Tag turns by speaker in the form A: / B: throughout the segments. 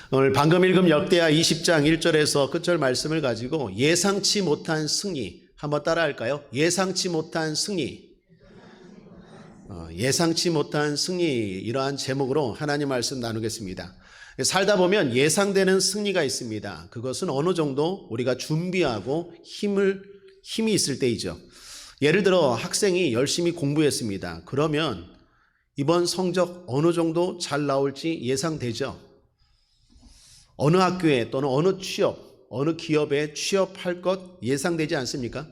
A: 오늘 방금 읽은 역대하 20장 1절에서 끝절 말씀을 가지고 예상치 못한 승리 한번 따라할까요? 예상치 못한 승리. 예상치 못한 승리, 이러한 제목으로 하나님 말씀 나누겠습니다. 살다 보면 예상되는 승리가 있습니다. 그것은 어느 정도 우리가 준비하고 힘이 있을 때이죠. 예를 들어 학생이 열심히 공부했습니다. 그러면 이번 성적 어느 정도 잘 나올지 예상되죠. 어느 학교에 또는 어느 기업에 취업할 것 예상되지 않습니까?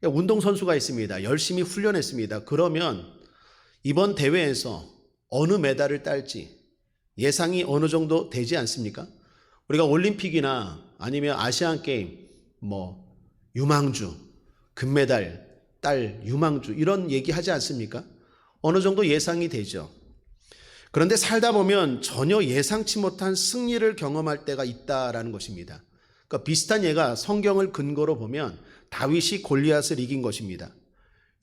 A: 운동선수가 있습니다. 열심히 훈련했습니다. 그러면 이번 대회에서 어느 메달을 딸지 예상이 어느 정도 되지 않습니까? 우리가 올림픽이나 아니면 아시안게임, 유망주, 금메달 딸 유망주 이런 얘기 하지 않습니까? 어느 정도 예상이 되죠. 그런데 살다 보면 전혀 예상치 못한 승리를 경험할 때가 있다라는 것입니다. 그러니까 비슷한 예가 성경을 근거로 보면 다윗이 골리앗을 이긴 것입니다.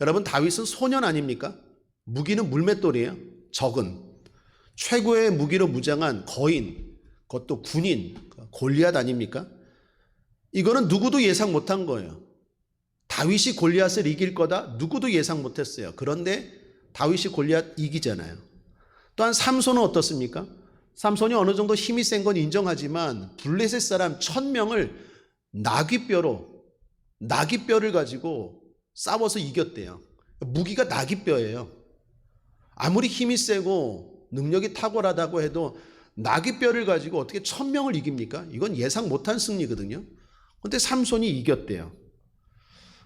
A: 여러분, 다윗은 소년 아닙니까? 무기는 물맷돌이에요. 적은 최고의 무기로 무장한 거인, 그것도 군인, 골리앗 아닙니까? 이거는 누구도 예상 못한 거예요. 다윗이 골리앗을 이길 거다 누구도 예상 못했어요. 그런데 다윗이 골리앗 이기잖아요. 또한 삼손은 어떻습니까? 삼손이 어느 정도 힘이 센 건 인정하지만 블레셋 사람 1000명을 나귀뼈를 가지고 싸워서 이겼대요. 무기가 나귀뼈예요. 아무리 힘이 세고 능력이 탁월하다고 해도 나귀뼈를 가지고 어떻게 1000명을 이깁니까? 이건 예상 못한 승리거든요. 그런데 삼손이 이겼대요.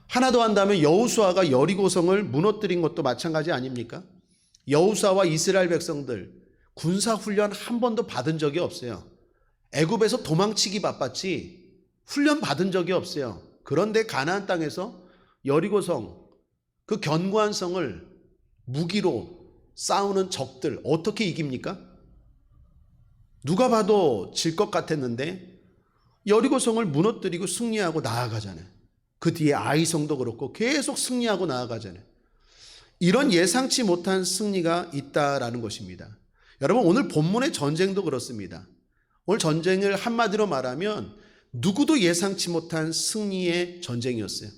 A: 하나 더 한다면 여호수아가 여리고성을 무너뜨린 것도 마찬가지 아닙니까? 여호수아와 이스라엘 백성들 군사훈련 한 번도 받은 적이 없어요. 애굽에서 도망치기 바빴지 훈련 받은 적이 없어요. 그런데 가나안 땅에서 여리고성, 그 견고한 성을 무기로 싸우는 적들 어떻게 이깁니까? 누가 봐도 질 것 같았는데 여리고성을 무너뜨리고 승리하고 나아가잖아요. 그 뒤에 아이성도 그렇고 계속 승리하고 나아가잖아요. 이런 예상치 못한 승리가 있다라는 것입니다. 여러분, 오늘 본문의 전쟁도 그렇습니다. 오늘 전쟁을 한마디로 말하면 누구도 예상치 못한 승리의 전쟁이었어요.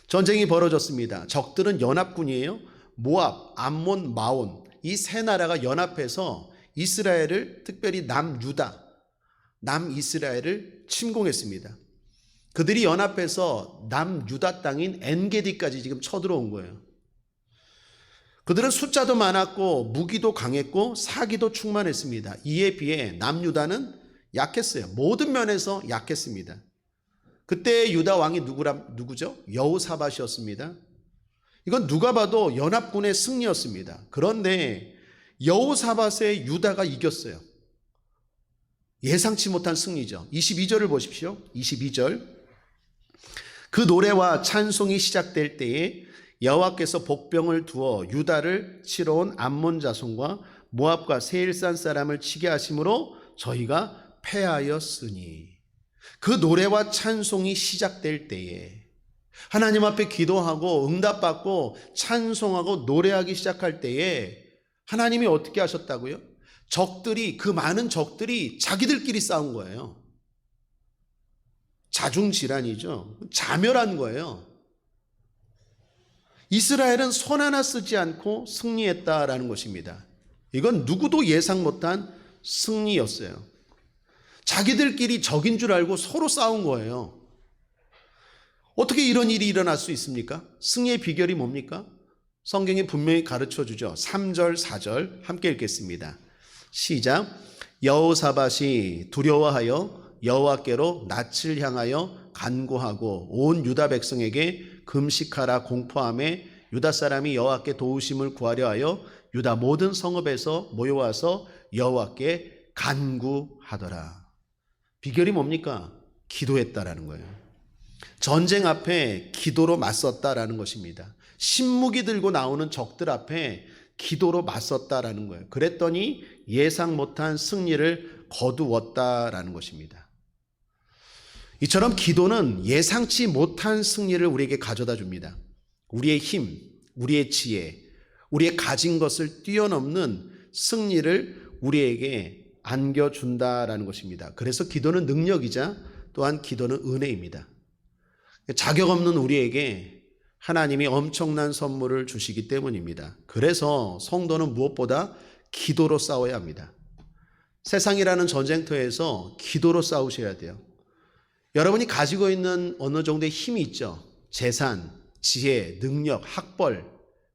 A: 전쟁이 벌어졌습니다. 적들은 연합군이에요. 모압, 암몬, 마온 이 세 나라가 연합해서 이스라엘을, 특별히 남이스라엘을 침공했습니다. 그들이 연합해서 남유다 땅인 엔게디까지 지금 쳐들어온 거예요. 그들은 숫자도 많았고 무기도 강했고 사기도 충만했습니다. 이에 비해 남유다는 약했어요. 모든 면에서 약했습니다. 그때 유다 왕이 누구죠? 여호사밧이었습니다. 이건 누가 봐도 연합군의 승리였습니다. 그런데 여호사밧의 유다가 이겼어요. 예상치 못한 승리죠. 22절을 보십시오. 22절. 그 노래와 찬송이 시작될 때에 여호와께서 복병을 두어 유다를 치러 온 암몬 자손과 모압과 세일산 사람을 치게 하심으로 저희가 패하였으니. 그 노래와 찬송이 시작될 때에 하나님 앞에 기도하고 응답받고 찬송하고 노래하기 시작할 때에 하나님이 어떻게 하셨다고요? 그 많은 적들이 자기들끼리 싸운 거예요. 자중질환이죠. 자멸한 거예요. 이스라엘은 손 하나 쓰지 않고 승리했다라는 것입니다. 이건 누구도 예상 못한 승리였어요. 자기들끼리 적인 줄 알고 서로 싸운 거예요. 어떻게 이런 일이 일어날 수 있습니까? 승리의 비결이 뭡니까? 성경이 분명히 가르쳐 주죠. 3절, 4절 함께 읽겠습니다. 시작. 여호사밧이 두려워하여 여호와께로 낯을 향하여 간구하고 온 유다 백성에게 금식하라 공포하며 유다 사람이 여호와께 도우심을 구하려 하여 유다 모든 성읍에서 모여와서 여호와께 간구하더라. 비결이 뭡니까? 기도했다라는 거예요. 전쟁 앞에 기도로 맞섰다라는 것입니다. 신무기 들고 나오는 적들 앞에 기도로 맞섰다라는 거예요. 그랬더니 예상 못한 승리를 거두었다라는 것입니다. 이처럼 기도는 예상치 못한 승리를 우리에게 가져다 줍니다. 우리의 힘, 우리의 지혜, 우리의 가진 것을 뛰어넘는 승리를 우리에게 안겨준다라는 것입니다. 그래서 기도는 능력이자 또한 기도는 은혜입니다. 자격 없는 우리에게 하나님이 엄청난 선물을 주시기 때문입니다. 그래서 성도는 무엇보다 기도로 싸워야 합니다. 세상이라는 전쟁터에서 기도로 싸우셔야 돼요. 여러분이 가지고 있는 어느 정도의 힘이 있죠. 재산, 지혜, 능력, 학벌,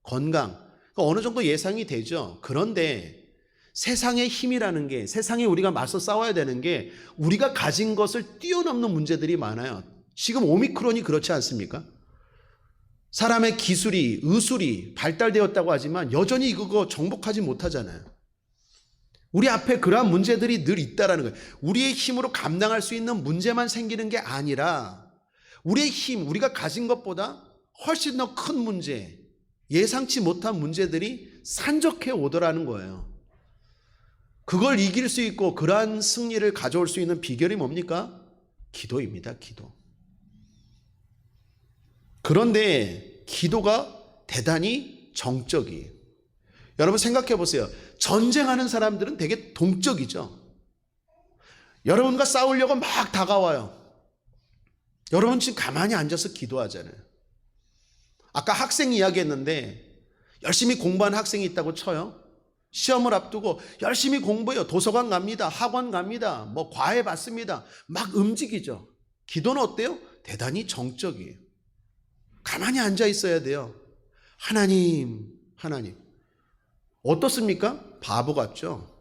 A: 건강, 어느 정도 예상이 되죠. 그런데 세상의 힘이라는 게, 세상에 우리가 맞서 싸워야 되는 게 우리가 가진 것을 뛰어넘는 문제들이 많아요. 지금 오미크론이 그렇지 않습니까? 사람의 기술이, 의술이 발달되었다고 하지만 여전히 그거 정복하지 못하잖아요. 우리 앞에 그러한 문제들이 늘 있다라는 거예요. 우리의 힘으로 감당할 수 있는 문제만 생기는 게 아니라 우리의 힘, 우리가 가진 것보다 훨씬 더 큰 문제, 예상치 못한 문제들이 산적해 오더라는 거예요. 그걸 이길 수 있고 그러한 승리를 가져올 수 있는 비결이 뭡니까? 기도입니다. 기도. 그런데 기도가 대단히 정적이에요. 여러분 생각해 보세요. 전쟁하는 사람들은 되게 동적이죠. 여러분과 싸우려고 막 다가와요. 여러분 지금 가만히 앉아서 기도하잖아요. 아까 학생 이야기했는데 열심히 공부하는 학생이 있다고 쳐요. 시험을 앞두고 열심히 공부해요. 도서관 갑니다. 학원 갑니다. 뭐 과외 받습니다. 막 움직이죠. 기도는 어때요? 대단히 정적이에요. 가만히 앉아 있어야 돼요. 하나님. 어떻습니까? 바보 같죠?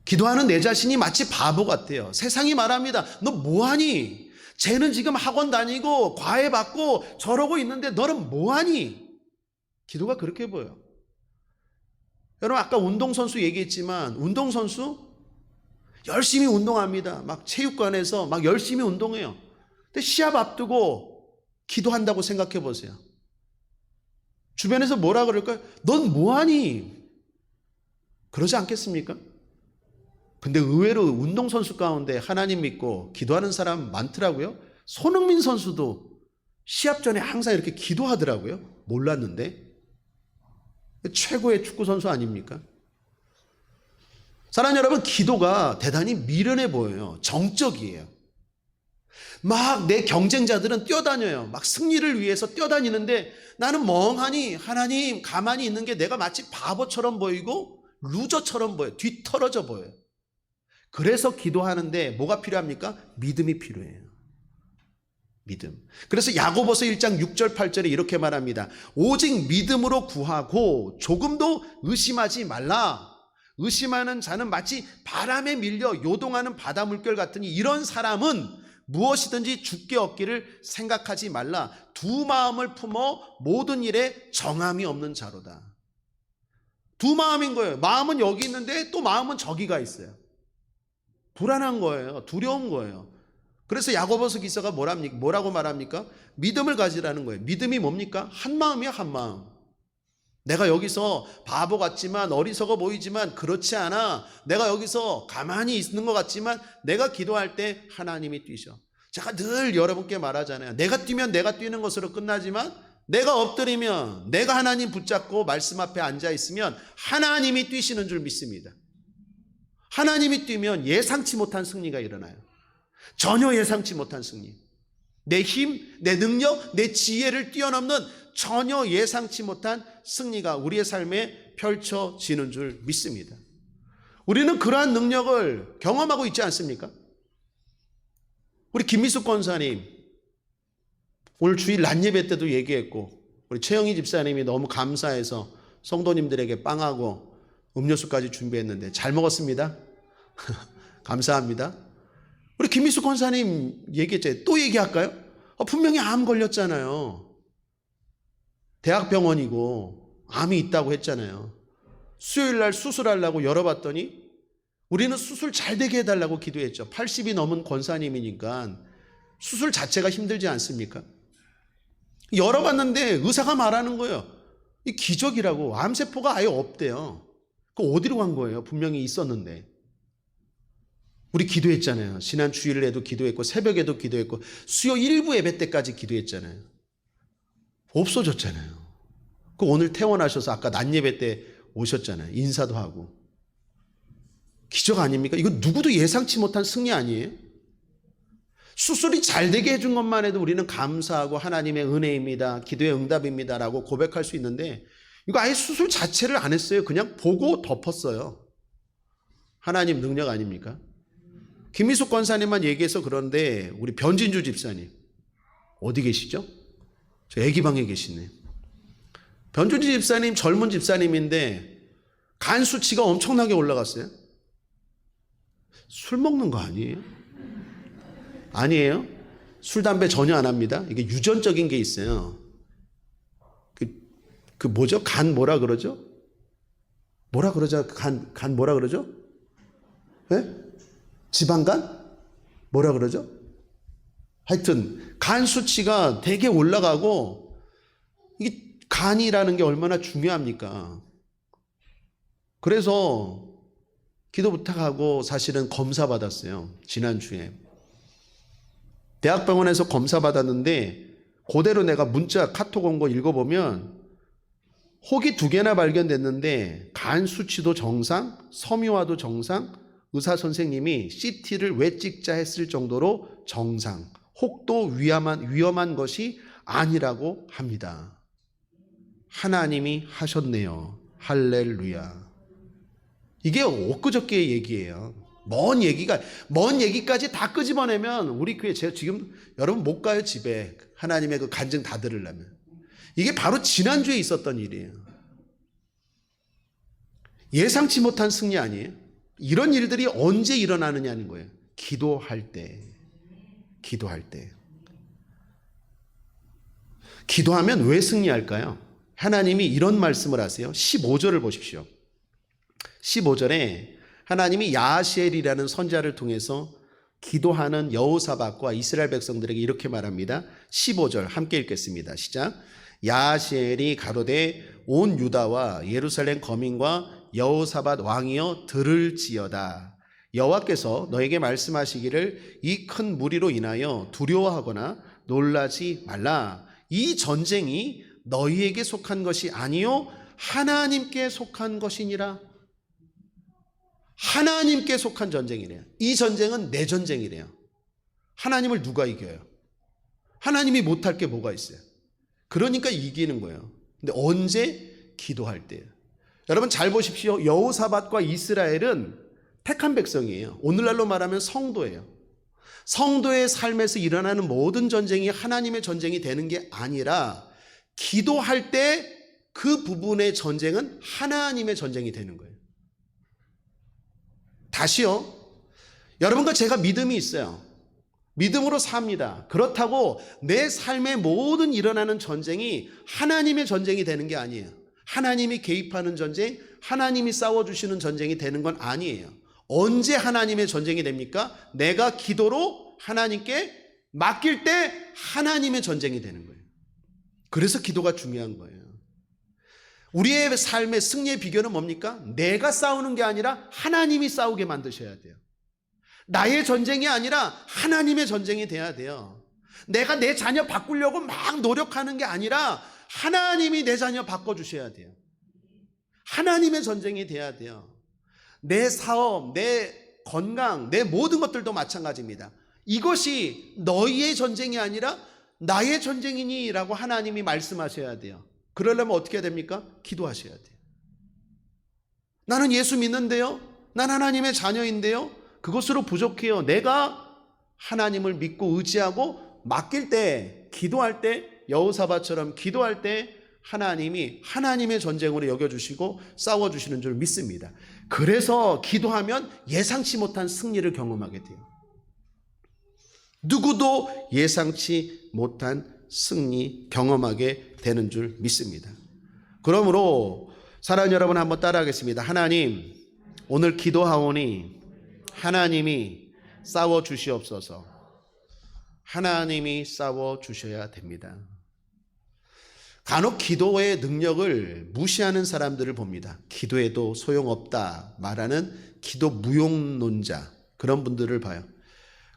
A: 기도하는 내 자신이 마치 바보 같아요. 세상이 말합니다. 너 뭐하니? 쟤는 지금 학원 다니고 과외 받고 저러고 있는데 너는 뭐하니? 기도가 그렇게 보여요. 여러분 아까 운동선수 얘기했지만 운동선수 열심히 운동합니다. 막 체육관에서 막 열심히 운동해요. 근데 시합 앞두고 기도한다고 생각해 보세요. 주변에서 뭐라 그럴까요? 넌 뭐하니? 그러지 않겠습니까? 근데 의외로 운동선수 가운데 하나님 믿고 기도하는 사람 많더라고요. 손흥민 선수도 시합 전에 항상 이렇게 기도하더라고요. 몰랐는데. 최고의 축구선수 아닙니까? 사랑하는 여러분, 기도가 대단히 미련해 보여요. 정적이에요. 막 내 경쟁자들은 뛰어다녀요. 막 승리를 위해서 뛰어다니는데 나는 멍하니 하나님 가만히 있는 게 내가 마치 바보처럼 보이고 루저처럼 보여요. 뒤떨어져 보여요. 그래서 기도하는데 뭐가 필요합니까? 믿음이 필요해요. 믿음. 그래서 야고보서 1장 6절 8절에 이렇게 말합니다. 오직 믿음으로 구하고 조금도 의심하지 말라. 의심하는 자는 마치 바람에 밀려 요동하는 바다 물결 같으니 이런 사람은 무엇이든지 죽게 얻기를 생각하지 말라. 두 마음을 품어 모든 일에 정함이 없는 자로다. 두 마음인 거예요. 마음은 여기 있는데 또 마음은 저기가 있어요. 불안한 거예요. 두려운 거예요. 그래서 야고보서 기사가 뭐라고 말합니까? 믿음을 가지라는 거예요. 믿음이 뭡니까? 한 마음이야, 한 마음. 내가 여기서 바보 같지만 어리석어 보이지만 그렇지 않아. 내가 여기서 가만히 있는 것 같지만 내가 기도할 때 하나님이 뛰셔. 제가 늘 여러분께 말하잖아요. 내가 뛰면 내가 뛰는 것으로 끝나지만 내가 엎드리면 내가 하나님 붙잡고 말씀 앞에 앉아 있으면 하나님이 뛰시는 줄 믿습니다. 하나님이 뛰면 예상치 못한 승리가 일어나요. 전혀 예상치 못한 승리. 내 힘, 내 능력, 내 지혜를 뛰어넘는 전혀 예상치 못한 승리가 우리의 삶에 펼쳐지는 줄 믿습니다. 우리는 그러한 능력을 경험하고 있지 않습니까? 우리 김미숙 권사님 오늘 주일 낮예배 때도 얘기했고 우리 최영희 집사님이 너무 감사해서 성도님들에게 빵하고 음료수까지 준비했는데 잘 먹었습니다. 감사합니다. 우리 김미숙 권사님 얘기했죠. 또 얘기할까요? 분명히 암 걸렸잖아요. 대학병원이고 암이 있다고 했잖아요. 수요일날 수술하려고 열어봤더니 우리는 수술 잘 되게 해달라고 기도했죠. 80이 넘은 권사님이니까 수술 자체가 힘들지 않습니까? 열어봤는데 의사가 말하는 거예요. 이 기적이라고. 암세포가 아예 없대요. 그 어디로 간 거예요? 분명히 있었는데. 우리 기도했잖아요. 지난 주일에도 기도했고 새벽에도 기도했고 수요 일부 예배 때까지 기도했잖아요. 없어졌잖아요. 그 오늘 퇴원하셔서 아까 낮 예배 때 오셨잖아요. 인사도 하고. 기적 아닙니까? 이거 누구도 예상치 못한 승리 아니에요? 수술이 잘 되게 해준 것만 해도 우리는 감사하고 하나님의 은혜입니다, 기도의 응답입니다라고 고백할 수 있는데, 이거 아예 수술 자체를 안 했어요. 그냥 보고 덮었어요. 하나님 능력 아닙니까? 김미숙 권사님만 얘기해서 그런데 우리 변진주 집사님 어디 계시죠? 저 애기방에 계시네. 변진주 집사님 젊은 집사님인데 간 수치가 엄청나게 올라갔어요. 술 먹는 거 아니에요? 아니에요. 술, 담배 전혀 안 합니다. 이게 유전적인 게 있어요. 그 뭐죠? 간 뭐라 그러죠? 뭐라 그러죠? 간 뭐라 그러죠? 네? 지방간? 뭐라 그러죠? 하여튼 간 수치가 되게 올라가고, 이게 간이라는 게 얼마나 중요합니까? 그래서 기도 부탁하고 사실은 검사 받았어요. 지난주에 대학병원에서 검사 받았는데, 그대로 내가 문자 카톡 온 거 읽어보면 혹이 2개나 발견됐는데 간 수치도 정상, 섬유화도 정상, 의사 선생님이 CT를 왜 찍자 했을 정도로 정상, 혹도 위험한 것이 아니라고 합니다. 하나님이 하셨네요. 할렐루야. 이게 엊그저께 얘기예요. 먼 얘기까지 다 끄집어내면 우리 교회, 제가 지금 여러분 못 가요, 집에. 하나님의 그 간증 다 들으려면. 이게 바로 지난주에 있었던 일이에요. 예상치 못한 승리 아니에요? 이런 일들이 언제 일어나느냐는 거예요. 기도할 때. 기도하면 왜 승리할까요? 하나님이 이런 말씀을 하세요. 15절을 보십시오. 15절에 하나님이 야하시엘이라는 선지자를 통해서 기도하는 여호사밧과 이스라엘 백성들에게 이렇게 말합니다. 15절 함께 읽겠습니다. 시작. 야하시엘이 가로되 온 유다와 예루살렘 거민과 여호사밧 왕이여 들을지어다. 여호와께서 너에게 말씀하시기를 이 큰 무리로 인하여 두려워하거나 놀라지 말라. 이 전쟁이 너희에게 속한 것이 아니요 하나님께 속한 것이니라. 하나님께 속한 전쟁이래요. 이 전쟁은 내 전쟁이래요. 하나님을 누가 이겨요? 하나님이 못할 게 뭐가 있어요? 그러니까 이기는 거예요. 근데 언제? 기도할 때예요. 여러분 잘 보십시오. 여호사밧과 이스라엘은 택한 백성이에요. 오늘날로 말하면 성도예요. 성도의 삶에서 일어나는 모든 전쟁이 하나님의 전쟁이 되는 게 아니라, 기도할 때 그 부분의 전쟁은 하나님의 전쟁이 되는 거예요. 다시요. 여러분과 제가 믿음이 있어요. 믿음으로 삽니다. 그렇다고 내 삶의 모든 일어나는 전쟁이 하나님의 전쟁이 되는 게 아니에요. 하나님이 개입하는 전쟁, 하나님이 싸워주시는 전쟁이 되는 건 아니에요. 언제 하나님의 전쟁이 됩니까? 내가 기도로 하나님께 맡길 때 하나님의 전쟁이 되는 거예요. 그래서 기도가 중요한 거예요. 우리의 삶의 승리의 비결은 뭡니까? 내가 싸우는 게 아니라 하나님이 싸우게 만드셔야 돼요. 나의 전쟁이 아니라 하나님의 전쟁이 돼야 돼요. 내가 내 자녀 바꾸려고 막 노력하는 게 아니라 하나님이 내 자녀 바꿔주셔야 돼요. 하나님의 전쟁이 돼야 돼요. 내 사업, 내 건강, 내 모든 것들도 마찬가지입니다. 이것이 너희의 전쟁이 아니라 나의 전쟁이니 라고 하나님이 말씀하셔야 돼요. 그러려면 어떻게 해야 됩니까? 기도하셔야 돼요. 나는 예수 믿는데요, 난 하나님의 자녀인데요, 그것으로 부족해요. 내가 하나님을 믿고 의지하고 맡길 때, 기도할 때, 여호사밧처럼 기도할 때 하나님이 하나님의 전쟁으로 여겨주시고 싸워주시는 줄 믿습니다. 그래서 기도하면 예상치 못한 승리를 경험하게 돼요. 누구도 예상치 못한 승리 경험하게 되는 줄 믿습니다. 그러므로 사랑하는 여러분, 한번 따라하겠습니다. 하나님, 오늘 기도하오니 하나님이 싸워 주시옵소서. 하나님이 싸워 주셔야 됩니다. 간혹 기도의 능력을 무시하는 사람들을 봅니다. 기도해도 소용없다 말하는 기도 무용론자, 그런 분들을 봐요.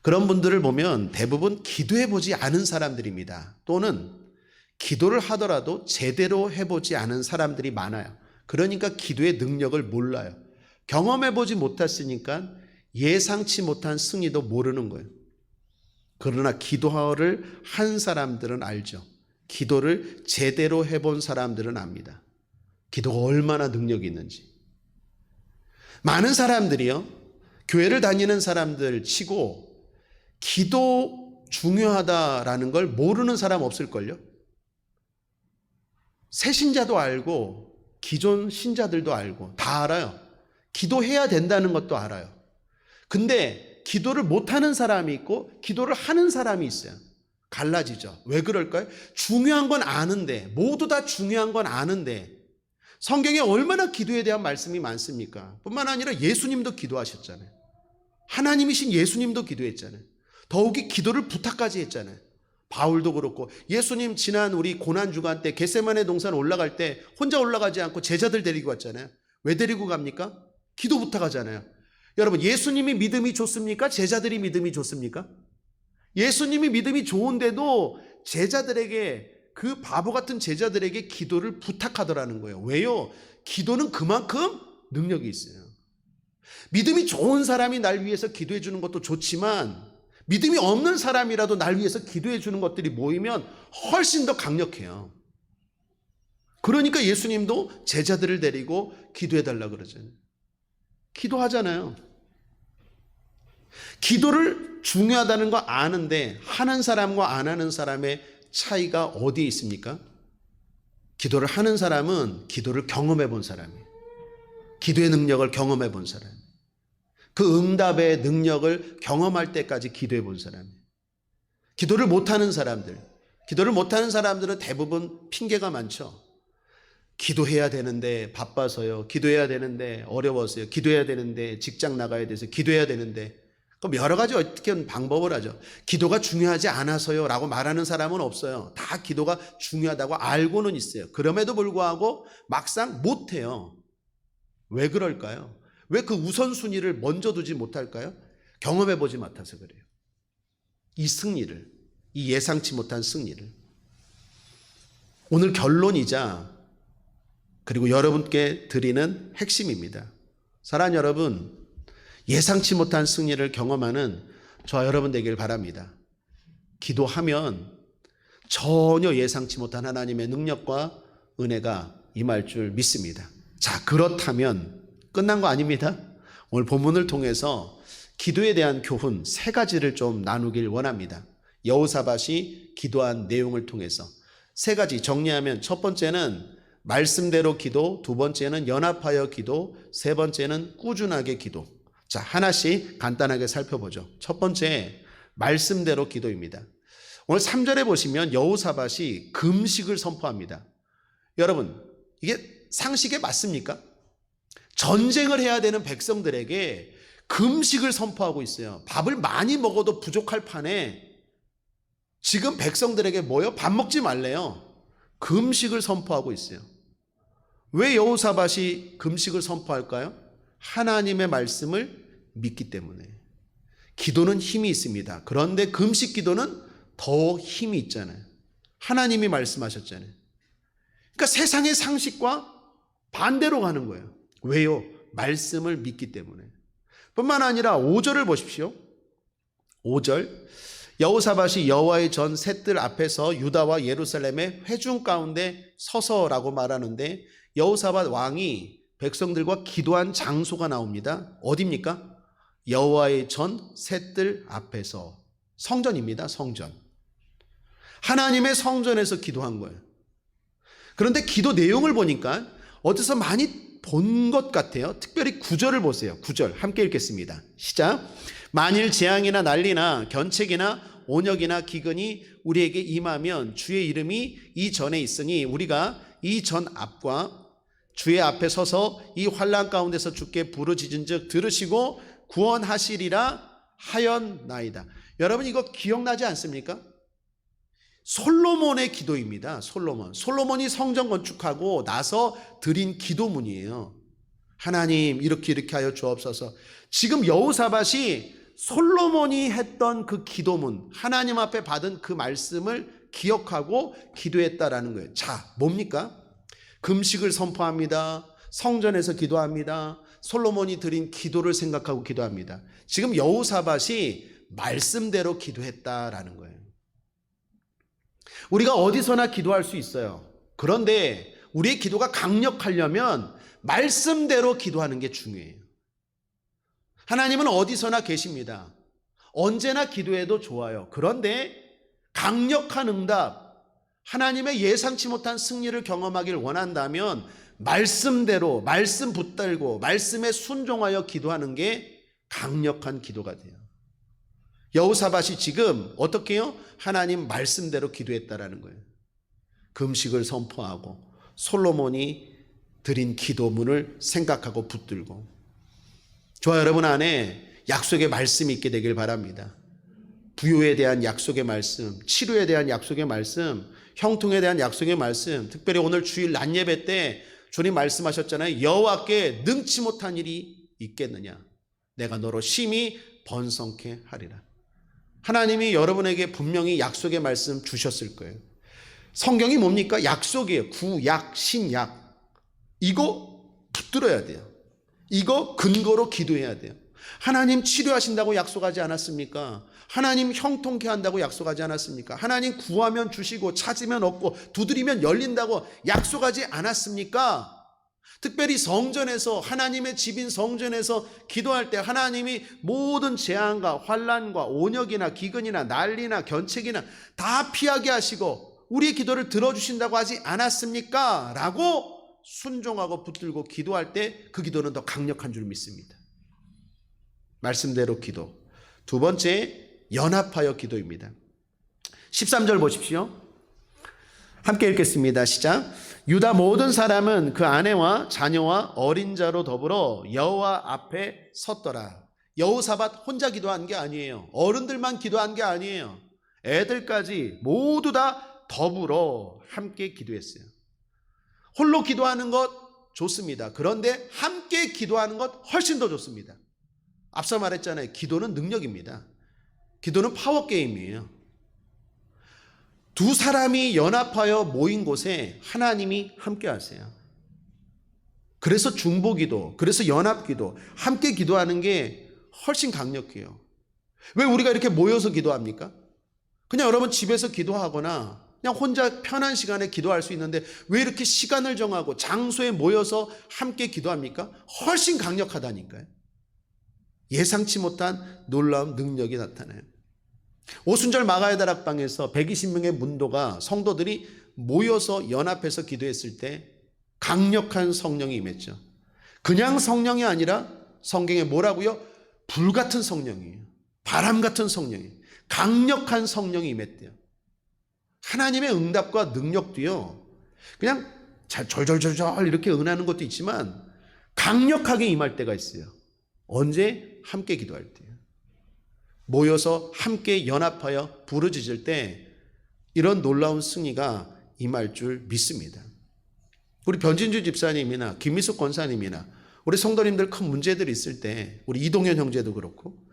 A: 그런 분들을 보면 대부분 기도해보지 않은 사람들입니다. 또는 기도를 하더라도 제대로 해보지 않은 사람들이 많아요. 그러니까 기도의 능력을 몰라요. 경험해보지 못했으니까 예상치 못한 승리도 모르는 거예요. 그러나 기도를 한 사람들은 알죠. 기도를 제대로 해본 사람들은 압니다. 기도가 얼마나 능력이 있는지. 많은 사람들이요, 교회를 다니는 사람들 치고 기도 중요하다라는 걸 모르는 사람 없을걸요? 새 신자도 알고 기존 신자들도 알고 다 알아요. 기도해야 된다는 것도 알아요. 근데 기도를 못하는 사람이 있고 기도를 하는 사람이 있어요. 갈라지죠. 왜 그럴까요? 중요한 건 아는데, 모두 다 중요한 건 아는데, 성경에 얼마나 기도에 대한 말씀이 많습니까? 뿐만 아니라 예수님도 기도하셨잖아요. 하나님이신 예수님도 기도했잖아요. 더욱이 기도를 부탁까지 했잖아요. 바울도 그렇고, 예수님 지난 우리 고난주간 때 겟세마네 동산 올라갈 때 혼자 올라가지 않고 제자들 데리고 왔잖아요. 왜 데리고 갑니까? 기도 부탁하잖아요. 여러분, 예수님이 믿음이 좋습니까? 제자들이 믿음이 좋습니까? 예수님이 믿음이 좋은데도 제자들에게, 그 바보 같은 제자들에게 기도를 부탁하더라는 거예요. 왜요? 기도는 그만큼 능력이 있어요. 믿음이 좋은 사람이 날 위해서 기도해 주는 것도 좋지만 믿음이 없는 사람이라도 날 위해서 기도해 주는 것들이 모이면 훨씬 더 강력해요. 그러니까 예수님도 제자들을 데리고 기도해 달라고 그러잖아요. 기도하잖아요. 기도를 중요하다는 거 아는데 하는 사람과 안 하는 사람의 차이가 어디에 있습니까? 기도를 하는 사람은 기도를 경험해 본 사람이에요. 기도의 능력을 경험해 본 사람. 그 응답의 능력을 경험할 때까지 기도해 본 사람이에요. 기도를 못하는 사람들, 기도를 못하는 사람들은 대부분 핑계가 많죠. 기도해야 되는데 바빠서요. 기도해야 되는데 어려워서요. 기도해야 되는데 직장 나가야 돼서 기도해야 되는데. 그럼 여러 가지 어떻게 방법을 하죠. 기도가 중요하지 않아서요 라고 말하는 사람은 없어요. 다 기도가 중요하다고 알고는 있어요. 그럼에도 불구하고 막상 못해요. 왜 그럴까요? 왜 그 우선순위를 먼저 두지 못할까요? 경험해보지 못해서 그래요. 이 승리를, 이 예상치 못한 승리를. 오늘 결론이자 그리고 여러분께 드리는 핵심입니다. 사랑하는 여러분, 예상치 못한 승리를 경험하는 저와 여러분 되길 바랍니다. 기도하면 전혀 예상치 못한 하나님의 능력과 은혜가 임할 줄 믿습니다. 자, 그렇다면 끝난 거 아닙니다. 오늘 본문을 통해서 기도에 대한 교훈 3가지를 좀 나누길 원합니다. 여호사밧이 기도한 내용을 통해서 3가지 정리하면, 첫 번째는 말씀대로 기도, 두 번째는 연합하여 기도, 세 번째는 꾸준하게 기도. 자, 하나씩 간단하게 살펴보죠. 첫 번째, 말씀대로 기도입니다. 오늘 3절에 보시면 여호사밧이 금식을 선포합니다. 여러분, 이게 상식에 맞습니까? 전쟁을 해야 되는 백성들에게 금식을 선포하고 있어요. 밥을 많이 먹어도 부족할 판에 지금 백성들에게 뭐요? 밥 먹지 말래요. 금식을 선포하고 있어요. 왜 여호사밧이 금식을 선포할까요? 하나님의 말씀을 믿기 때문에. 기도는 힘이 있습니다. 그런데 금식 기도는 더 힘이 있잖아요. 하나님이 말씀하셨잖아요. 그러니까 세상의 상식과 반대로 가는 거예요. 왜요? 말씀을 믿기 때문에. 뿐만 아니라 5절을 보십시오. 5절, 여호사밧이 여호와의 전 셋들 앞에서 유다와 예루살렘의 회중 가운데 서서라고 말하는데, 여호사밧 왕이 백성들과 기도한 장소가 나옵니다. 어디입니까? 여호와의 전 셋들 앞에서. 성전입니다. 성전. 하나님의 성전에서 기도한 거예요. 그런데 기도 내용을 보니까 어디서 많이 본 것 같아요. 특별히 9절을 보세요. 9절 함께 읽겠습니다. 시작. 만일 재앙이나 난리나 견책이나 온역이나 기근이 우리에게 임하면 주의 이름이 이 전에 있으니 우리가 이 전 앞과 주의 앞에 서서 이 환난 가운데서 주께 부르짖은즉 들으시고 구원하시리라 하였나이다. 여러분, 이거 기억나지 않습니까? 솔로몬의 기도입니다. 솔로몬이 성전 건축하고 나서 드린 기도문이에요. 하나님 이렇게 하여 주옵소서. 지금 여호사밧이 솔로몬이 했던 그 기도문, 하나님 앞에 받은 그 말씀을 기억하고 기도했다라는 거예요. 자, 뭡니까? 금식을 선포합니다. 성전에서 기도합니다. 솔로몬이 드린 기도를 생각하고 기도합니다. 지금 여호사밧이 말씀대로 기도했다라는 거예요. 우리가 어디서나 기도할 수 있어요. 그런데 우리의 기도가 강력하려면 말씀대로 기도하는 게 중요해요. 하나님은 어디서나 계십니다. 언제나 기도해도 좋아요. 그런데 강력한 응답, 하나님의 예상치 못한 승리를 경험하길 원한다면 말씀대로, 말씀 붙들고 말씀에 순종하여 기도하는 게 강력한 기도가 돼요. 여호사밧이 지금 어떻게 해요? 하나님 말씀대로 기도했다라는 거예요. 금식을 선포하고 솔로몬이 드린 기도문을 생각하고 붙들고. 저와 여러분 안에 약속의 말씀이 있게 되길 바랍니다. 부요에 대한 약속의 말씀, 치료에 대한 약속의 말씀, 형통에 대한 약속의 말씀. 특별히 오늘 주일 낮 예배 때 주님 말씀하셨잖아요. 여호와께 능치 못한 일이 있겠느냐. 내가 너로 심히 번성케 하리라. 하나님이 여러분에게 분명히 약속의 말씀 주셨을 거예요. 성경이 뭡니까? 약속이에요. 구약, 신약. 이거 붙들어야 돼요. 이거 근거로 기도해야 돼요. 하나님 치료하신다고 약속하지 않았습니까? 하나님 형통케 한다고 약속하지 않았습니까? 하나님 구하면 주시고 찾으면 얻고 두드리면 열린다고 약속하지 않았습니까? 특별히 성전에서, 하나님의 집인 성전에서 기도할 때 하나님이 모든 재앙과 환난과 온역이나 기근이나 난리나 견책이나 다 피하게 하시고 우리의 기도를 들어주신다고 하지 않았습니까? 라고 순종하고 붙들고 기도할 때 그 기도는 더 강력한 줄 믿습니다. 말씀대로 기도. 두 번째, 연합하여 기도입니다. 13절 보십시오. 함께 읽겠습니다. 시작. 유다 모든 사람은 그 아내와 자녀와 어린 자로 더불어 여호와 앞에 섰더라. 여호사밧 혼자 기도한 게 아니에요. 어른들만 기도한 게 아니에요. 애들까지 모두 다 더불어 함께 기도했어요. 홀로 기도하는 것 좋습니다. 그런데 함께 기도하는 것 훨씬 더 좋습니다. 앞서 말했잖아요. 기도는 능력입니다. 기도는 파워게임이에요. 두 사람이 연합하여 모인 곳에 하나님이 함께 하세요. 그래서 중보기도, 그래서 연합기도, 함께 기도하는 게 훨씬 강력해요. 왜 우리가 이렇게 모여서 기도합니까? 그냥 여러분 집에서 기도하거나 그냥 혼자 편한 시간에 기도할 수 있는데 왜 이렇게 시간을 정하고 장소에 모여서 함께 기도합니까? 훨씬 강력하다니까요. 예상치 못한 놀라운 능력이 나타나요. 오순절 마가의 다락방에서 120명의 문도가 성도들이 모여서 연합해서 기도했을 때 강력한 성령이 임했죠. 그냥 성령이 아니라 성경에 뭐라고요? 불같은 성령이에요. 바람 같은 성령이에요. 강력한 성령이 임했대요. 하나님의 응답과 능력도요, 그냥 절절절절 이렇게 응하는 것도 있지만 강력하게 임할 때가 있어요. 언제? 함께 기도할 때요. 모여서 함께 연합하여 부르짖을 때 이런 놀라운 승리가 임할 줄 믿습니다. 우리 변진주 집사님이나 김미숙 권사님이나 우리 성도님들 큰 문제들이 있을 때 우리 이동현 형제도 그렇고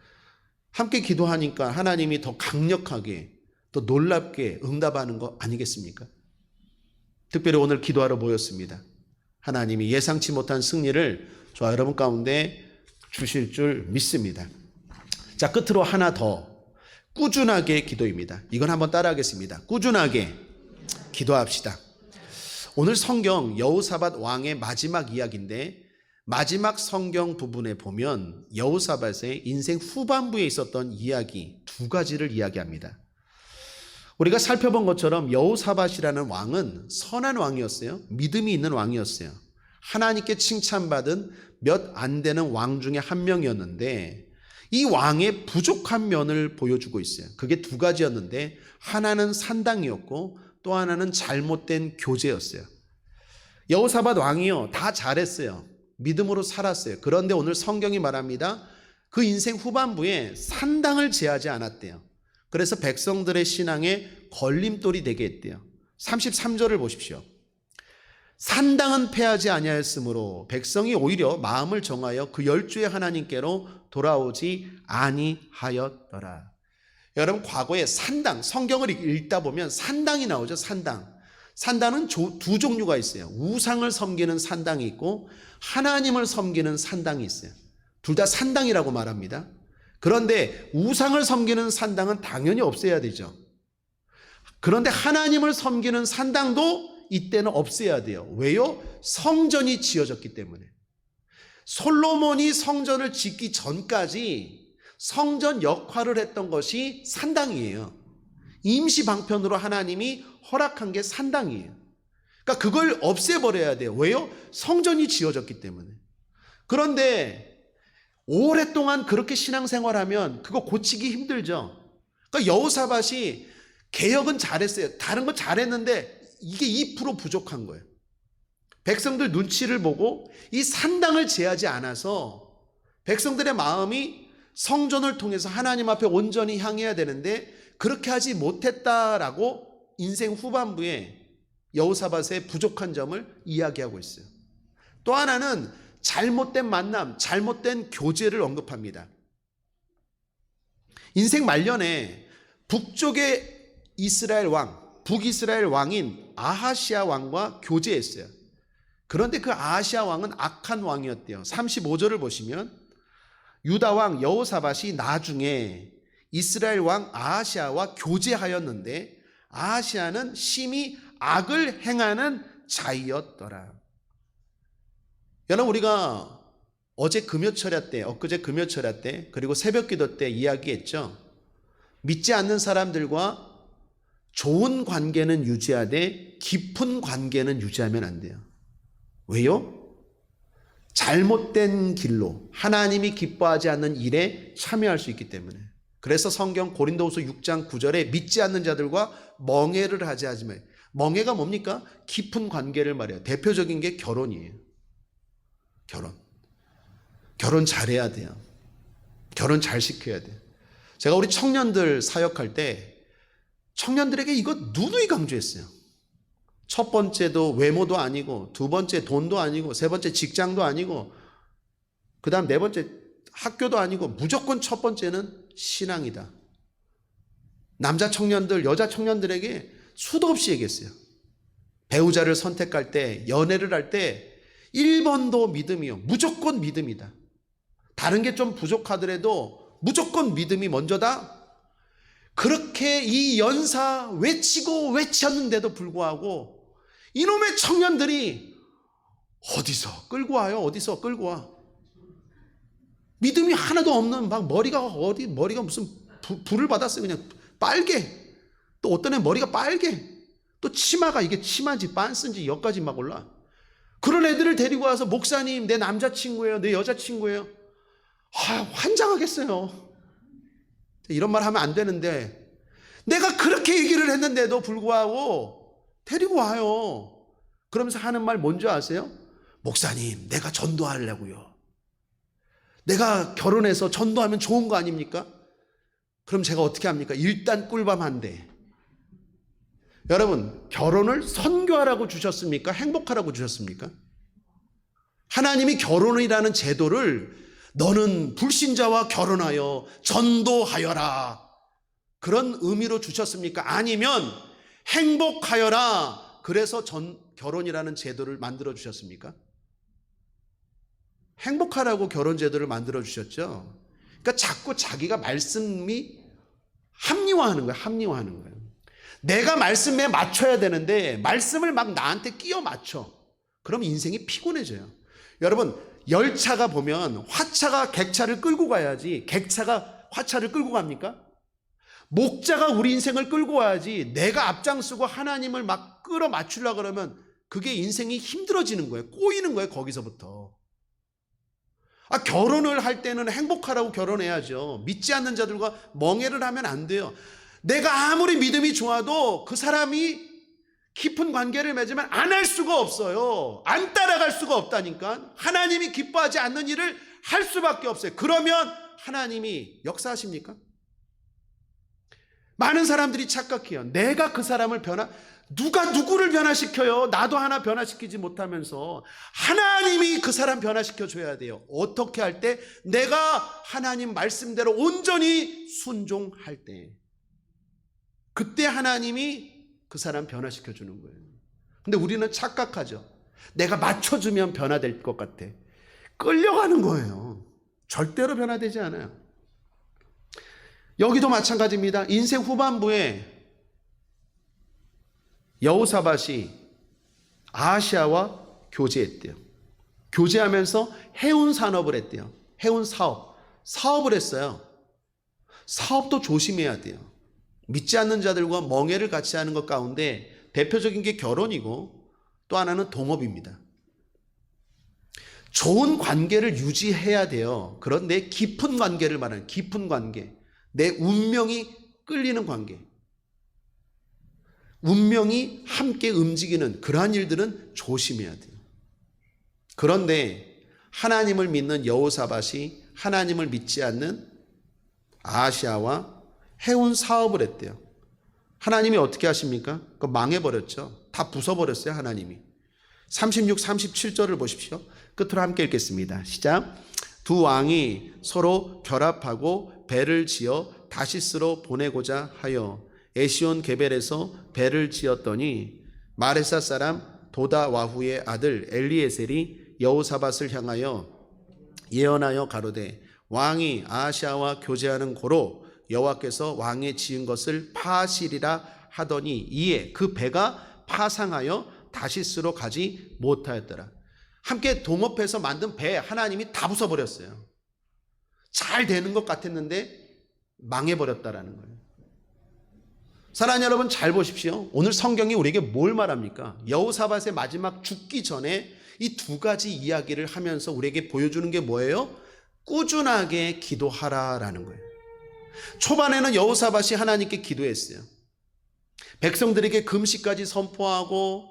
A: 함께 기도하니까 하나님이 더 강력하게 더 놀랍게 응답하는 거 아니겠습니까? 특별히 오늘 기도하러 모였습니다. 하나님이 예상치 못한 승리를 저와 여러분 가운데 주실 줄 믿습니다. 자, 끝으로 하나 더. 꾸준하게 기도입니다. 이건 한번 따라하겠습니다. 꾸준하게 기도합시다. 오늘 성경 여호사밧 왕의 마지막 이야기인데 마지막 성경 부분에 보면 여호사밧의 인생 후반부에 있었던 이야기 두 가지를 이야기합니다. 우리가 살펴본 것처럼 여호사밧이라는 왕은 선한 왕이었어요. 믿음이 있는 왕이었어요. 하나님께 칭찬받은 몇 안 되는 왕 중에 한 명이었는데 이 왕의 부족한 면을 보여주고 있어요. 그게 두 가지였는데 하나는 산당이었고 또 하나는 잘못된 교제였어요. 여호사밧 왕이요, 다 잘했어요. 믿음으로 살았어요. 그런데 오늘 성경이 말합니다. 그 인생 후반부에 산당을 제하지 않았대요. 그래서 백성들의 신앙에 걸림돌이 되게 했대요. 33절을 보십시오. 산당은 패하지 아니하였으므로 백성이 오히려 마음을 정하여 그 열주의 하나님께로 돌아오지 아니하였더라. 여러분 과거에 산당, 성경을 읽다 보면 산당이 나오죠. 산당. 산당은 두 종류가 있어요. 우상을 섬기는 산당이 있고 하나님을 섬기는 산당이 있어요. 둘 다 산당이라고 말합니다. 그런데 우상을 섬기는 산당은 당연히 없애야 되죠. 그런데 하나님을 섬기는 산당도 이때는 없애야 돼요. 왜요? 성전이 지어졌기 때문에. 솔로몬이 성전을 짓기 전까지 성전 역할을 했던 것이 산당이에요. 임시 방편으로 하나님이 허락한 게 산당이에요. 그러니까 그걸 없애버려야 돼요. 왜요? 성전이 지어졌기 때문에. 그런데 오랫동안 그렇게 신앙생활하면 그거 고치기 힘들죠. 그러니까 여호사밧이 개혁은 잘했어요. 다른 건 잘했는데 이게 2% 부족한 거예요. 백성들 눈치를 보고 이 산당을 제하지 않아서 백성들의 마음이 성전을 통해서 하나님 앞에 온전히 향해야 되는데 그렇게 하지 못했다라고 인생 후반부에 여호사밧의 부족한 점을 이야기하고 있어요. 또 하나는 잘못된 만남, 잘못된 교제를 언급합니다. 인생 말년에 북쪽의 이스라엘 왕, 북이스라엘 왕인 아하시아 왕과 교제했어요. 그런데 그 아하시아 왕은 악한 왕이었대요. 35절을 보시면 유다 왕 여호사밧이 나중에 이스라엘 왕 아하시아와 교제하였는데 아하시아는 심히 악을 행하는 자이었더라. 여러분, 우리가 어제 금요철야 때, 엊그제 금요철야 때, 그리고 새벽기도 때 이야기했죠. 믿지 않는 사람들과 좋은 관계는 유지하되 깊은 관계는 유지하면 안 돼요. 왜요? 잘못된 길로 하나님이 기뻐하지 않는 일에 참여할 수 있기 때문에. 그래서 성경 고린도후서 6장 9절에 믿지 않는 자들과 멍해를 하지 마요. 멍해가 뭡니까? 깊은 관계를 말해요. 대표적인 게 결혼이에요. 결혼 잘해야 돼요. 결혼 잘 시켜야 돼요. 제가 우리 청년들 사역할 때 청년들에게 이거 누누이 강조했어요. 첫 번째도 외모도 아니고, 두 번째 돈도 아니고, 세 번째 직장도 아니고, 그 다음 네 번째 학교도 아니고, 무조건 첫 번째는 신앙이다. 남자 청년들, 여자 청년들에게 수도 없이 얘기했어요. 배우자를 선택할 때, 연애를 할 때 1번도 믿음이요. 무조건 믿음이다. 다른 게 좀 부족하더라도 무조건 믿음이 먼저다. 그렇게 이 연사 외치고 외쳤는데도 불구하고 이놈의 청년들이 어디서 끌고 와요? 어디서 끌고 와? 믿음이 하나도 없는 막 머리가 무슨 불을 받았어요. 그냥 빨개. 또 어떤 애 머리가 빨개. 또 치마가 이게 치마인지 빤스인지 여기까지 막 올라. 그런 애들을 데리고 와서 목사님 내 남자친구예요. 내 여자친구예요. 환장하겠어요. 이런 말 하면 안 되는데 내가 그렇게 얘기를 했는데도 불구하고 데리고 와요. 그러면서 하는 말 뭔지 아세요? 목사님 내가 전도하려고요. 내가 결혼해서 전도하면 좋은 거 아닙니까? 그럼 제가 어떻게 합니까? 일단 꿀밤 한 대. 여러분, 결혼을 선교하라고 주셨습니까? 행복하라고 주셨습니까? 하나님이 결혼이라는 제도를 너는 불신자와 결혼하여 전도하여라 그런 의미로 주셨습니까? 아니면 행복하여라 그래서 결혼이라는 제도를 만들어 주셨습니까? 행복하라고 결혼 제도를 만들어 주셨죠. 그러니까 자꾸 자기가 말씀이 합리화하는 거예요. 내가 말씀에 맞춰야 되는데 말씀을 막 나한테 끼워 맞춰. 그럼 인생이 피곤해져요. 여러분, 열차가 보면 화차가 객차를 끌고 가야지 객차가 화차를 끌고 갑니까? 목자가 우리 인생을 끌고 와야지 내가 앞장서고 하나님을 막 끌어 맞추려고 그러면 그게 인생이 힘들어지는 거예요. 꼬이는 거예요. 거기서부터. 결혼을 할 때는 행복하라고 결혼해야죠. 믿지 않는 자들과 멍해를 하면 안 돼요. 내가 아무리 믿음이 좋아도 그 사람이 깊은 관계를 맺으면 안 할 수가 없어요. 안 따라갈 수가 없다니까. 하나님이 기뻐하지 않는 일을 할 수밖에 없어요. 그러면 하나님이 역사하십니까? 많은 사람들이 착각해요. 내가 그 사람을 누가 누구를 변화시켜요? 나도 하나 변화시키지 못하면서 하나님이 그 사람 변화시켜 줘야 돼요. 어떻게 할 때? 내가 하나님 말씀대로 온전히 순종할 때. 그때 하나님이 그 사람 변화시켜 주는 거예요. 근데 우리는 착각하죠. 내가 맞춰주면 변화될 것 같아. 끌려가는 거예요. 절대로 변화되지 않아요. 여기도 마찬가지입니다. 인생 후반부에 여호사밧이 아하시아와 교제했대요. 교제하면서 해운 산업을 했대요. 해운 사업을 했어요. 사업도 조심해야 돼요. 믿지 않는 자들과 멍해를 같이 하는 것 가운데 대표적인 게 결혼이고 또 하나는 동업입니다. 좋은 관계를 유지해야 돼요. 그런데 깊은 관계를 말하는, 깊은 관계, 내 운명이 끌리는 관계, 운명이 함께 움직이는 그러한 일들은 조심해야 돼요. 그런데 하나님을 믿는 여호사밧이 하나님을 믿지 않는 아하시아와 해운 사업을 했대요. 하나님이 어떻게 하십니까? 그거 망해버렸죠. 다 부숴버렸어요, 하나님이. 36, 37절을 보십시오. 끝으로 함께 읽겠습니다. 시작. 두 왕이 서로 결합하고 배를 지어 다시스로 보내고자 하여 에시온 게벨에서 배를 지었더니 마레사 사람 도다와후의 아들 엘리에셀이 여호사밧을 향하여 예언하여 가로되 왕이 아하시아와 교제하는 고로 여호와께서 왕의 지은 것을 파하시리라 하더니 이에 그 배가 파상하여 다시스로 가지 못하였더라. 함께 동업해서 만든 배 하나님이 다 부숴버렸어요. 잘 되는 것 같았는데 망해버렸다라는 거예요. 사랑하는 여러분, 잘 보십시오. 오늘 성경이 우리에게 뭘 말합니까? 여호사밧의 마지막 죽기 전에 이 두 가지 이야기를 하면서 우리에게 보여주는 게 뭐예요? 꾸준하게 기도하라라는 거예요. 초반에는 여호사밧이 하나님께 기도했어요. 백성들에게 금식까지 선포하고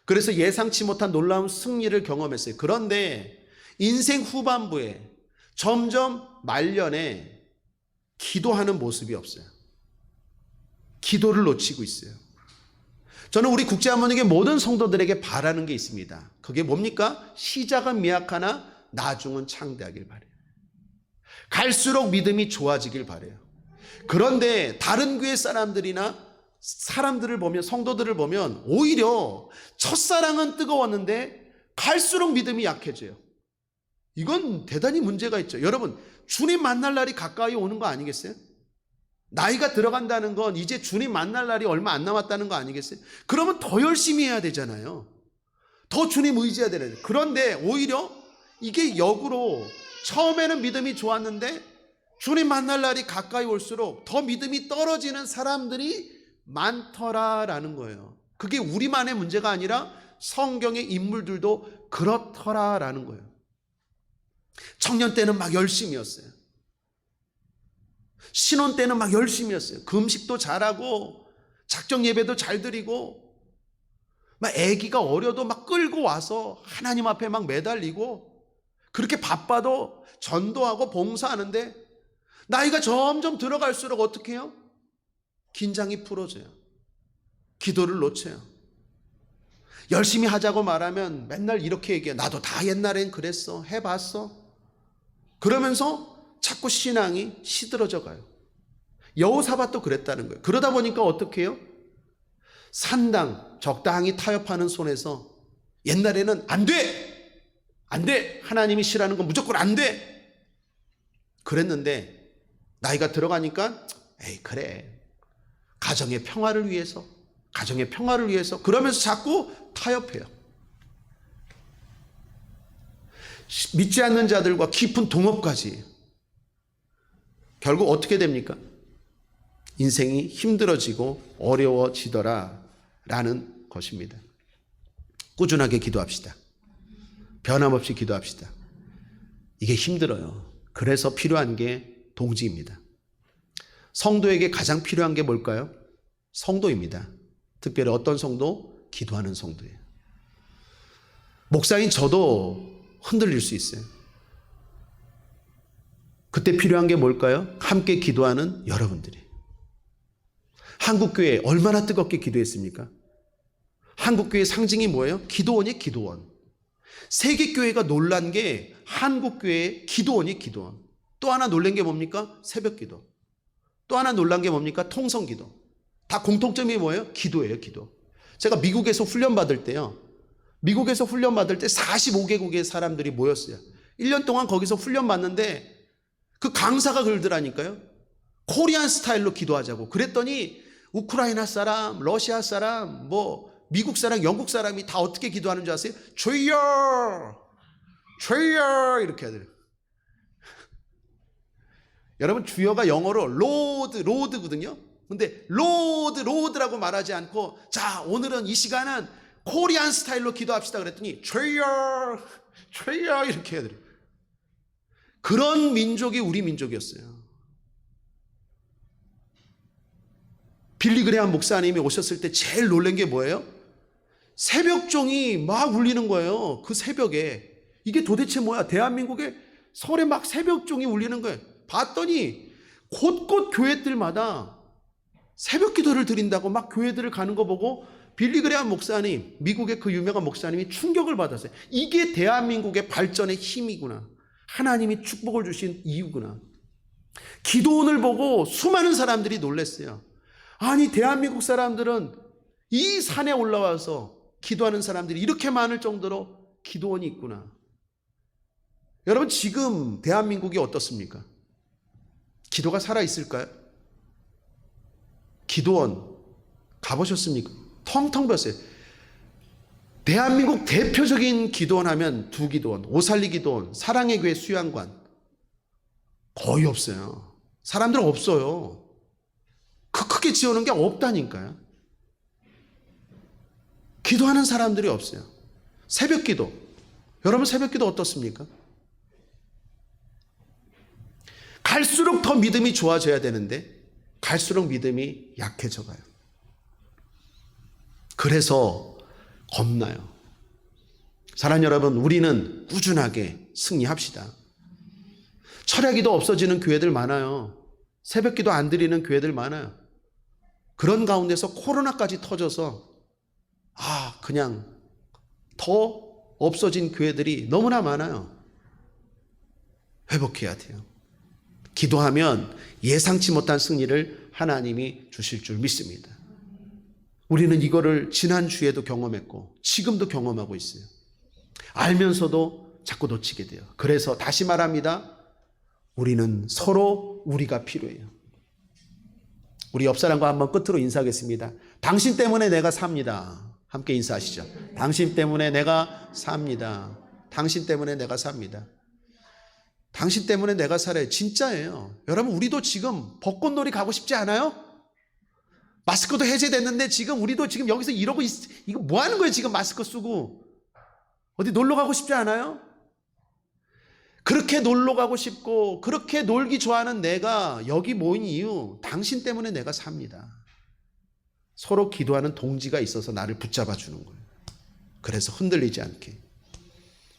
A: 그래서 예상치 못한 놀라운 승리를 경험했어요. 그런데 인생 후반부에 점점 말년에 기도하는 모습이 없어요. 기도를 놓치고 있어요. 저는 우리 국제한문에게 모든 성도들에게 바라는 게 있습니다. 그게 뭡니까? 시작은 미약하나 나중은 창대하길 바라요. 갈수록 믿음이 좋아지길 바라요. 그런데 다른 교회 사람들이나 사람들을 보면, 성도들을 보면 오히려 첫사랑은 뜨거웠는데 갈수록 믿음이 약해져요. 이건 대단히 문제가 있죠. 여러분, 주님 만날 날이 가까이 오는 거 아니겠어요? 나이가 들어간다는 건 이제 주님 만날 날이 얼마 안 남았다는 거 아니겠어요? 그러면 더 열심히 해야 되잖아요. 더 주님 의지해야 되잖아요. 그런데 오히려 이게 역으로 처음에는 믿음이 좋았는데 주님 만날 날이 가까이 올수록 더 믿음이 떨어지는 사람들이 많더라라는 거예요. 그게 우리만의 문제가 아니라 성경의 인물들도 그렇더라라는 거예요. 청년 때는 막 열심히였어요. 신혼 때는 막 열심히 했어요. 금식도 잘하고 작정 예배도 잘 드리고 막 아기가 어려도 막 끌고 와서 하나님 앞에 막 매달리고 그렇게 바빠도 전도하고 봉사하는데 나이가 점점 들어갈수록 어떻게 해요? 긴장이 풀어져요. 기도를 놓쳐요. 열심히 하자고 말하면 맨날 이렇게 얘기해요. 나도 다 옛날엔 그랬어. 해봤어. 그러면서 자꾸 신앙이 시들어져 가요. 여호사밧도 그랬다는 거예요. 그러다 보니까 어떻게 해요? 산당 적당히 타협하는 손에서 옛날에는 안 돼! 안 돼! 하나님이 싫어하는 건 무조건 안 돼! 그랬는데 나이가 들어가니까 에이 그래. 가정의 평화를 위해서 그러면서 자꾸 타협해요. 믿지 않는 자들과 깊은 동업까지 결국 어떻게 됩니까? 인생이 힘들어지고 어려워지더라 라는 것입니다. 꾸준하게 기도합시다. 변함없이 기도합시다. 이게 힘들어요. 그래서 필요한 게 동지입니다. 성도에게 가장 필요한 게 뭘까요? 성도입니다. 특별히 어떤 성도? 기도하는 성도예요. 목사인 저도 흔들릴 수 있어요. 그때 필요한 게 뭘까요? 함께 기도하는 여러분들이. 한국교회 얼마나 뜨겁게 기도했습니까? 한국교회 상징이 뭐예요? 기도원이 기도원. 세계교회가 놀란 게 한국교회의 기도원이 기도원. 또 하나 놀란 게 뭡니까? 새벽기도. 또 하나 놀란 게 뭡니까? 통성기도. 다 공통점이 뭐예요? 기도예요, 기도. 제가 미국에서 훈련 받을 때요. 미국에서 훈련 받을 때 45개국의 사람들이 모였어요. 1년 동안 거기서 훈련 받는데 그 강사가 그러더라니까요. 코리안 스타일로 기도하자고. 그랬더니 우크라이나 사람, 러시아 사람, 미국 사람, 영국 사람이 다 어떻게 기도하는 줄 아세요? 주여! 주여! 이렇게 하더래요. 여러분, 주여가 영어로 로드거든요. 근데 로드라고 말하지 않고, 자, 오늘은 이 시간은 코리안 스타일로 기도합시다 그랬더니 주여! 주여! 이렇게 해야 돼요. 그런 민족이 우리 민족이었어요. 빌리 그레이엄 목사님이 오셨을 때 제일 놀란 게 뭐예요? 새벽종이 막 울리는 거예요. 그 새벽에. 이게 도대체 뭐야? 대한민국에 설에 막 새벽종이 울리는 거예요. 봤더니 곳곳 교회들마다 새벽 기도를 드린다고 막 교회들을 가는 거 보고 빌리 그레이엄 목사님, 미국의 그 유명한 목사님이 충격을 받았어요. 이게 대한민국의 발전의 힘이구나. 하나님이 축복을 주신 이유구나. 기도원을 보고 수많은 사람들이 놀랐어요. 아니, 대한민국 사람들은 이 산에 올라와서 기도하는 사람들이 이렇게 많을 정도로 기도원이 있구나. 여러분, 지금 대한민국이 어떻습니까? 기도가 살아있을까요? 기도원 가보셨습니까? 텅텅 비었어요. 대한민국 대표적인 기도원 하면 두 기도원, 오살리 기도원, 사랑의 교회 수양관. 거의 없어요. 사람들 없어요. 크게 지어놓은 게 없다니까요. 기도하는 사람들이 없어요. 새벽 기도. 여러분, 새벽 기도 어떻습니까? 갈수록 더 믿음이 좋아져야 되는데 갈수록 믿음이 약해져 가요. 그래서 겁나요. 사랑하는 여러분, 우리는 꾸준하게 승리합시다. 철야기도 없어지는 교회들 많아요. 새벽기도 안 드리는 교회들 많아요. 그런 가운데서 코로나까지 터져서 그냥 더 없어진 교회들이 너무나 많아요. 회복해야 돼요. 기도하면 예상치 못한 승리를 하나님이 주실 줄 믿습니다. 우리는 이거를 지난주에도 경험했고 지금도 경험하고 있어요. 알면서도 자꾸 놓치게 돼요. 그래서 다시 말합니다. 우리는 서로 우리가 필요해요. 우리 옆 사람과 한번 끝으로 인사하겠습니다. 당신 때문에 내가 삽니다. 함께 인사하시죠. 당신 때문에 내가 삽니다. 당신 때문에 내가 삽니다. 당신 때문에 내가 살아요. 진짜예요. 여러분, 우리도 지금 벚꽃놀이 가고 싶지 않아요? 마스크도 해제됐는데 지금 우리도 지금 여기서 이러고 이거 뭐 하는 거예요? 지금 마스크 쓰고 어디 놀러 가고 싶지 않아요? 그렇게 놀러 가고 싶고 그렇게 놀기 좋아하는 내가 여기 모인 이유, 당신 때문에 내가 삽니다. 서로 기도하는 동지가 있어서 나를 붙잡아 주는 거예요. 그래서 흔들리지 않게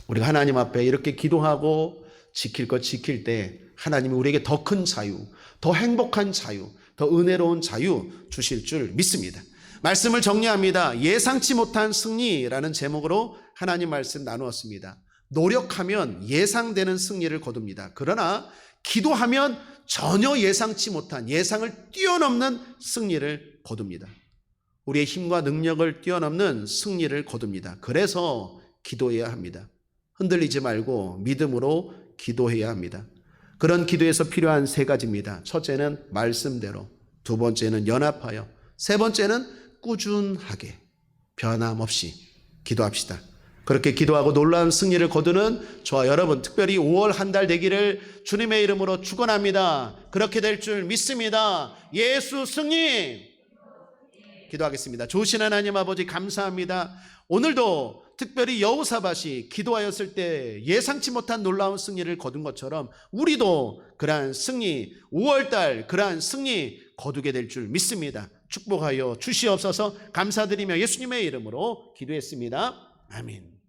A: 우리가 하나님 앞에 이렇게 기도하고 지킬 것 지킬 때 하나님이 우리에게 더 큰 자유, 더 행복한 자유, 더 은혜로운 자유 주실 줄 믿습니다. 말씀을 정리합니다. 예상치 못한 승리라는 제목으로 하나님 말씀 나누었습니다. 노력하면 예상되는 승리를 거둡니다. 그러나 기도하면 전혀 예상치 못한, 예상을 뛰어넘는 승리를 거둡니다. 우리의 힘과 능력을 뛰어넘는 승리를 거둡니다. 그래서 기도해야 합니다. 흔들리지 말고 믿음으로 기도해야 합니다. 그런 기도에서 필요한 세 가지입니다. 첫째는 말씀대로, 두 번째는 연합하여, 세 번째는 꾸준하게 변함없이 기도합시다. 그렇게 기도하고 놀라운 승리를 거두는 저와 여러분, 특별히 5월 한 달 되기를 주님의 이름으로 축원합니다. 그렇게 될 줄 믿습니다. 예수 승리! 기도하겠습니다. 좋으신 하나님 아버지, 감사합니다. 오늘도 특별히 여호사밧이 기도하였을 때 예상치 못한 놀라운 승리를 거둔 것처럼 우리도 그러한 승리, 5월달 그러한 승리 거두게 될 줄 믿습니다. 축복하여 주시옵소서. 감사드리며 예수님의 이름으로 기도했습니다. 아멘.